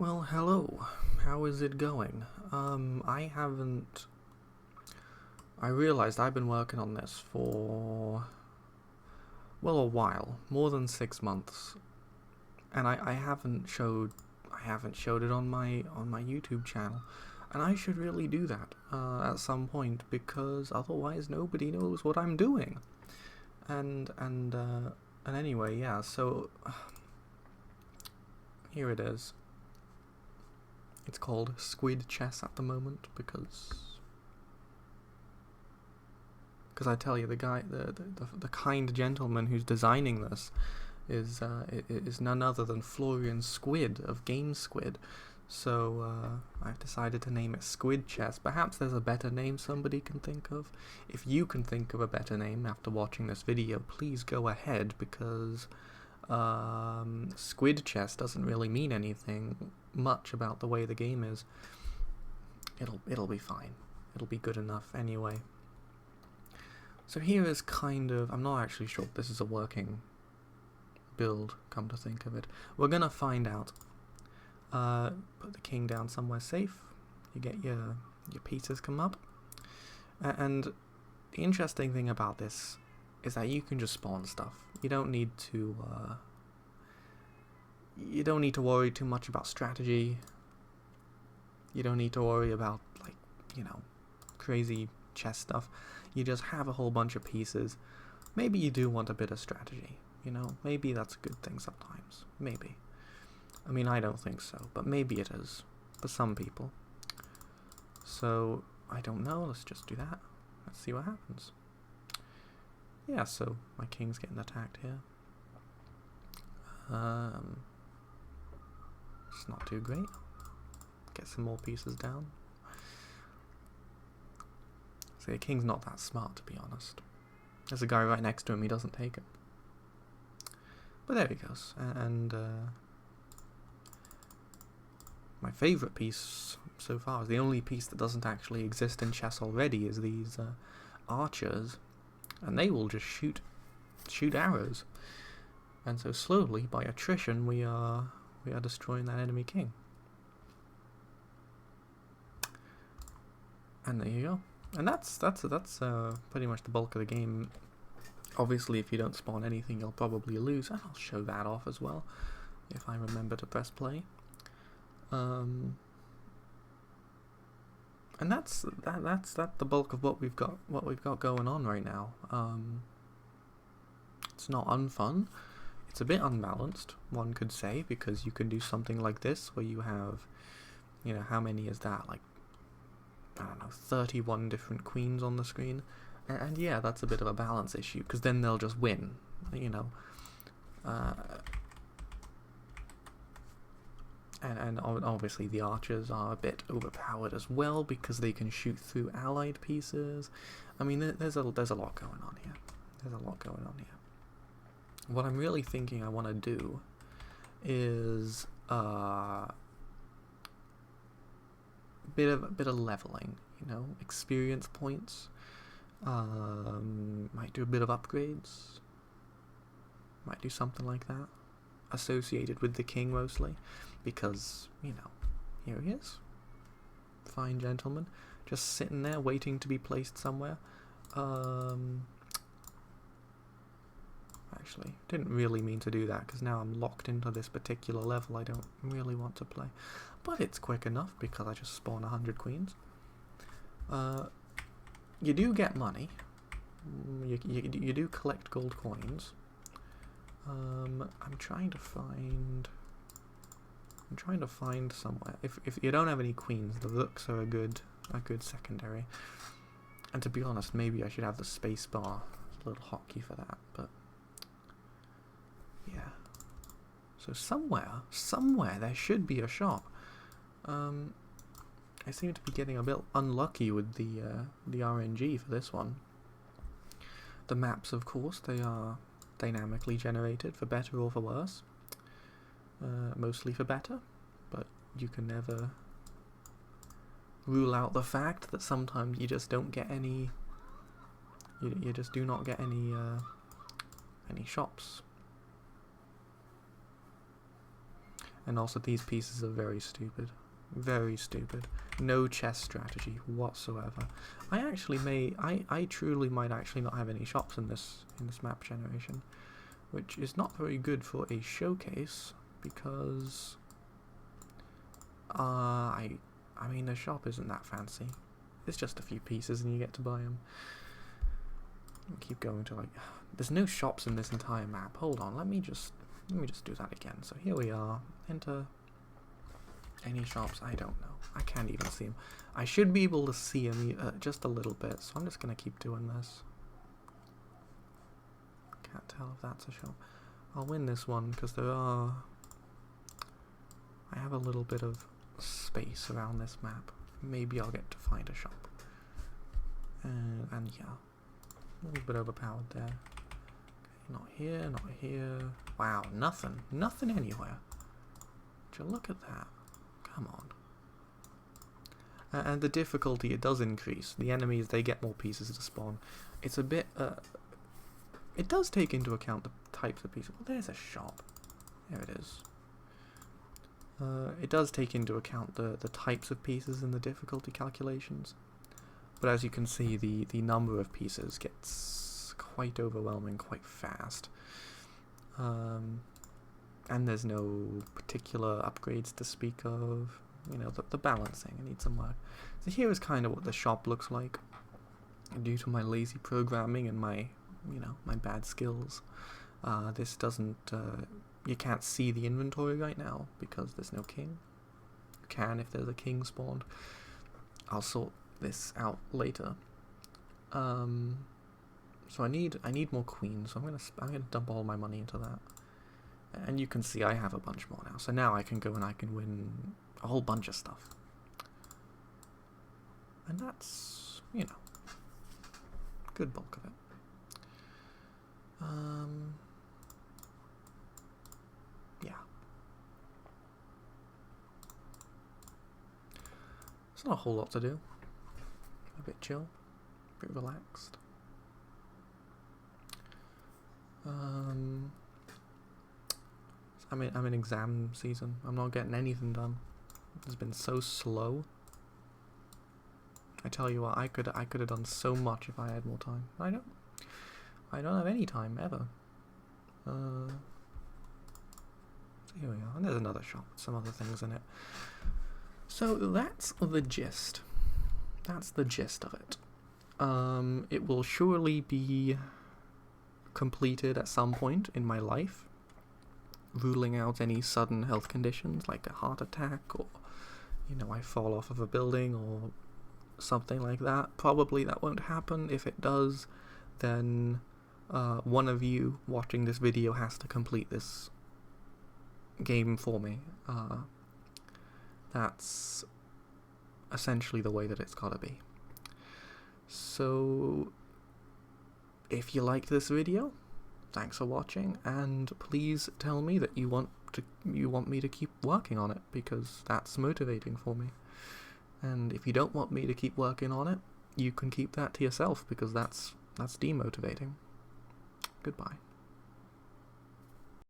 Well, hello. How is it going? I realized I've been working on this for, well, a while, more than 6 months, and I haven't showed it on my YouTube channel, and I should really do that at some point because otherwise nobody knows what I'm doing. And anyway, yeah. So here it is. It's called Squid Chess at the moment because I tell you, the kind gentleman who's designing this is none other than Florian Squid of Game Squid. So I've decided to name it Squid Chess. Perhaps there's a better name somebody can think of. If you can think of a better name after watching this video, please go ahead, because Squid Chess doesn't really mean anything much about the way the game is. It'll be fine. It'll be good enough anyway. So here is kind of, I'm not actually sure if this is a working build, come to think of it. We're gonna find out. Put the king down somewhere safe. You get your pieces come up. And the interesting thing about this is that you can just spawn stuff. You don't need to worry too much about strategy. You don't need to worry about, like, crazy chess stuff. You just have a whole bunch of pieces. Maybe you do want a bit of strategy, maybe that's a good thing sometimes. Maybe. I mean, I don't think so, but maybe it is for some people. So I don't know, let's just do that. Let's see what happens. Yeah, so my king's getting attacked here. It's not too great. Get some more pieces down. See, the king's not that smart, to be honest. There's a guy right next to him, he doesn't take it. But there he goes. And my favourite piece so far, is the only piece that doesn't actually exist in chess already, is these archers. And they will just shoot arrows. And so slowly, by attrition, we are destroying that enemy king. And there you go. And that's pretty much the bulk of the game. Obviously, if you don't spawn anything, you'll probably lose. And I'll show that off as well, if I remember to press play. And that's the bulk of what we've got going on right now. It's not unfun. It's a bit unbalanced, one could say, because you can do something like this where you have, how many is that? Like, I don't know, 31 different queens on the screen. And yeah, that's a bit of a balance issue, because then they'll just win, And obviously the archers are a bit overpowered as well, because they can shoot through allied pieces. I mean, there's a lot going on here. What I'm really thinking I want to do is bit of leveling, experience points. Might do a bit of upgrades. Might do something like that, associated with the king mostly, because here he is, fine gentleman, just sitting there waiting to be placed somewhere. Actually, didn't really mean to do that, because now I'm locked into this particular level I don't really want to play. But it's quick enough, because I just spawn 100 queens. You do get money. You do collect gold coins. I'm trying to find somewhere. If you don't have any queens, the rooks are a good secondary. And to be honest, maybe I should have the space bar. It's a little hotkey for that, but yeah. So somewhere there should be a shop. I seem to be getting a bit unlucky with the RNG for this one. The maps, of course, they are dynamically generated, for better or for worse. Mostly for better, but you can never rule out the fact that sometimes you just don't get any. You just do not get any shops. And also these pieces are very stupid. Very stupid. No chess strategy whatsoever. I truly might actually not have any shops in this map generation, which is not very good for a showcase because I mean the shop isn't that fancy. It's just a few pieces and you get to buy them. Keep going to like there's no shops in this entire map. Hold on, let me just do that again. So here we are. Enter any shops. I don't know. I can't even see them. I should be able to see them just a little bit, so I'm just gonna keep doing this. Can't tell if that's a shop. I'll win this one because I have a little bit of space around this map. Maybe I'll get to find a shop. And yeah, a little bit overpowered there. Okay, not here, not here. Wow, nothing anywhere. Would you look at that? Come on. And the difficulty, it does increase. The enemies, they get more pieces to spawn. It's a bit, it does take into account the types of pieces. Well, there's a shop. There it is. It does take into account the types of pieces in the difficulty calculations. But as you can see, the number of pieces gets quite overwhelming quite fast. And there's no particular upgrades to speak of. You know, the balancing, it needs some work. So here is kind of what the shop looks like. Due to my lazy programming and my, my bad skills, this doesn't, you can't see the inventory right now because there's no king. You can if there's a king spawned. I'll sort this out later. So I need more queens, so I'm gonna dump all my money into that. And you can see I have a bunch more now. So now I can go and I can win a whole bunch of stuff. And that's, good bulk of it. Yeah. It's not a whole lot to do. A bit chill, a bit relaxed. I'm in exam season. I'm not getting anything done. It's been so slow. I tell you what, I could have done so much if I had more time. I don't have any time ever. So here we are. And there's another shop with some other things in it. So that's the gist. That's the gist of it. It will surely be completed at some point in my life, ruling out any sudden health conditions like a heart attack or, I fall off of a building or something like that. Probably that won't happen. If it does, then one of you watching this video has to complete this game for me. That's essentially the way that it's gotta be. So if you liked this video, thanks for watching, and please tell me that you want me to keep working on it, because that's motivating for me. And if you don't want me to keep working on it, you can keep that to yourself, because that's demotivating. Goodbye.